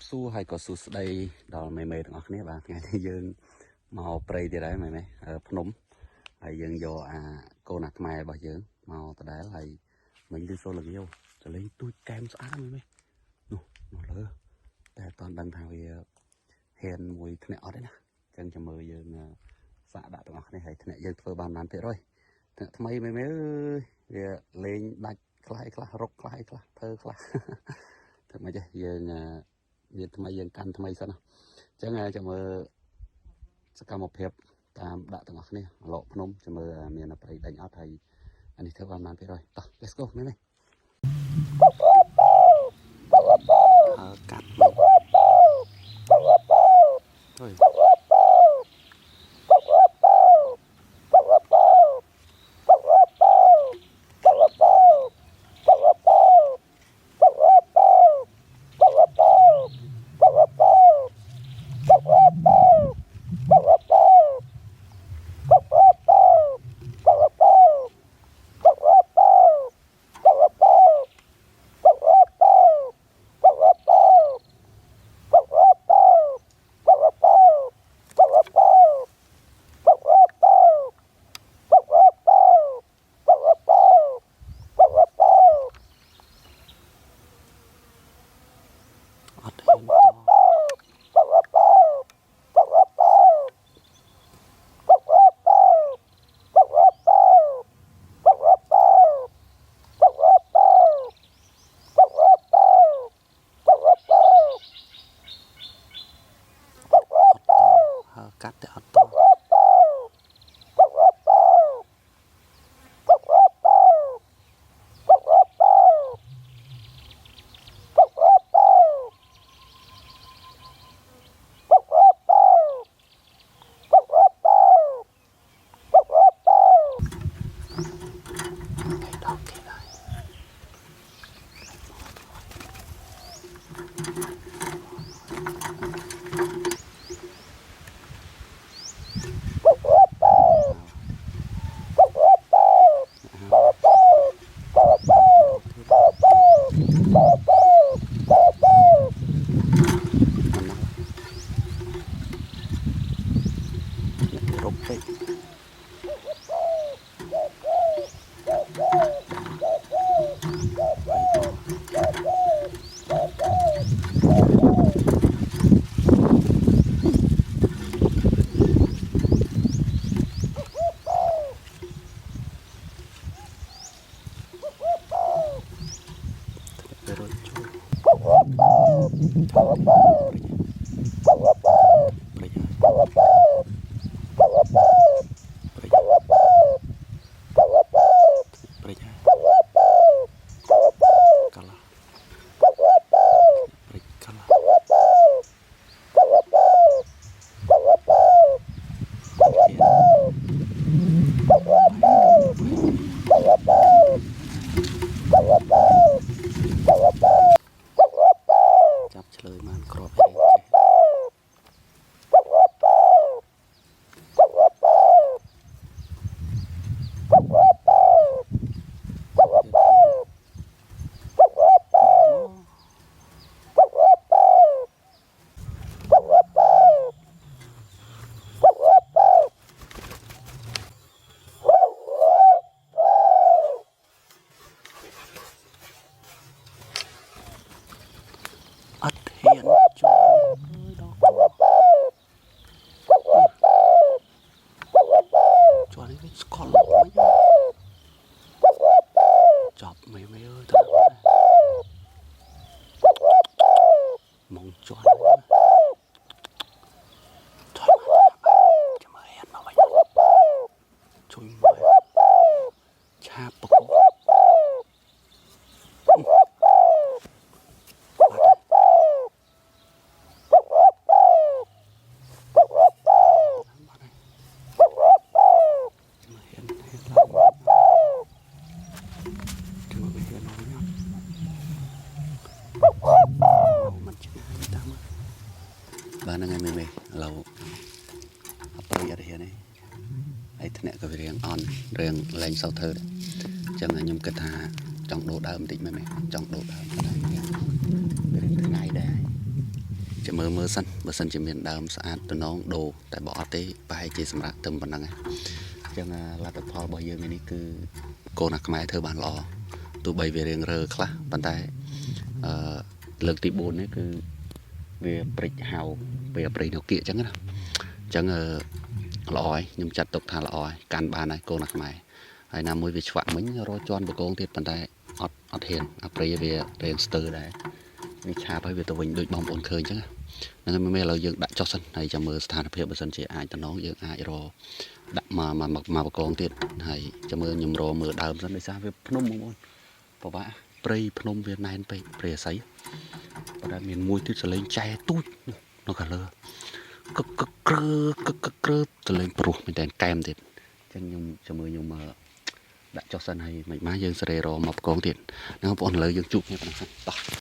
សួរហើយក៏សួស្ដីដល់មេទាំងអស់គ្នាបាទថ្ងៃនេះយើងមកព្រៃទៀតហើយមេភ្នំហើយយើងយកអាកូនអាខ្មែររបស់យើងមកដដែលហើយមិញគឺសូលងាវចលេងទូចកែមស្អាតមេនោះលើតែអត់ទាន់ដឹងថាវាហ៊ានមួយធ្នាក់អត់ទេណាអញ្ចឹងចាំមើលយើងសាក់ដាក់ទាំងអស់គ្នាហើយធ្នាក់យើងធ្វើបានប៉ុន្មាន%ធ្នាក់ថ្មីមេអើយវាលេងដាច់ខ្លះរុកខ្លះធ្វើខ្លះធ្វើមិនចេះយើងវាថ្មីយើងកាន់ថ្មីសិនណាអញ្ចឹងចាំមើលសកម្មភាពតាមដាក់ទាំងអស់គ្នាឡកភ្នំចាំមើលមានប្រៃដេញអត់ហើយអានេះធ្វើបានប៉ុន្មាន%តោះ let's go មែនទេកាត់មកអើយកាត់តែអត់តរុកពេកចាប់ឆ្លើយបានក្របហើយអត់ហ៊ានចូលចូលនេះស្គាល់មិនចាប់មេអើយទៅមកចូលចាំហ៊ានមកវិញជួយមកឆាបបកបានហ្នឹងហើយមេឥឡូវអត់ប្រយ័ត្នហ៊ានទេហើយធ្នាក់ក៏វារៀងអន់រៀងលែងសូវធ្វើដែរអញ្ចឹងខ្ញុំគិតថាចង់ដូរដើមបន្តិចមែនចង់ដូរដើមតែវារៀងថ្ងៃដែរ จะมือสั้นจะมีดำสะอาดตัวน้องโดแต่บอกเต้ไปจีสำรับเติมปันนังไงจังลาตพอบ่เยอะนี่คือโกนักไม้เธอบานรอตัวใบเวเรียงเรือคละปันไดเลิกตีบุญนี่คือเวียปริหาวเวียปริเดียวเกี่ยจังนะจังลอยยมจัดตกทางลอยการบานในโกนักไม้ไอ้นามวยวิชวะมิ้งรอจอนบุกโกงที่ปันไดอดเห็นอปริเวียเรียนสเตอร์ได้วิชาไปเวียตัววิ่งโดยบอมอุ่นเคยจังนั่นไม่เรายังดักจอสันในจะมือสถานเพียบสันเสียอายแต่น้องยังอายรอดักมาประกองติดให้จะมือยมรอมือดาวสันได้ซาเวียพนมมงคลเพราะว่าปรีพนมเวียนนายไปเปรียใสเพราะได้มีมวยที่จะเล่นใจตุ้ยนกกระเลอก็เกลือจะเล่นปลุกเป็นแดนแกมติดจังยมจะมือยมมาดักจอสันให้ไม่มายังเสด็จรอมาประกองติดนะครับอ่อนเลยยังจุกเนี่ยนะครับต่อ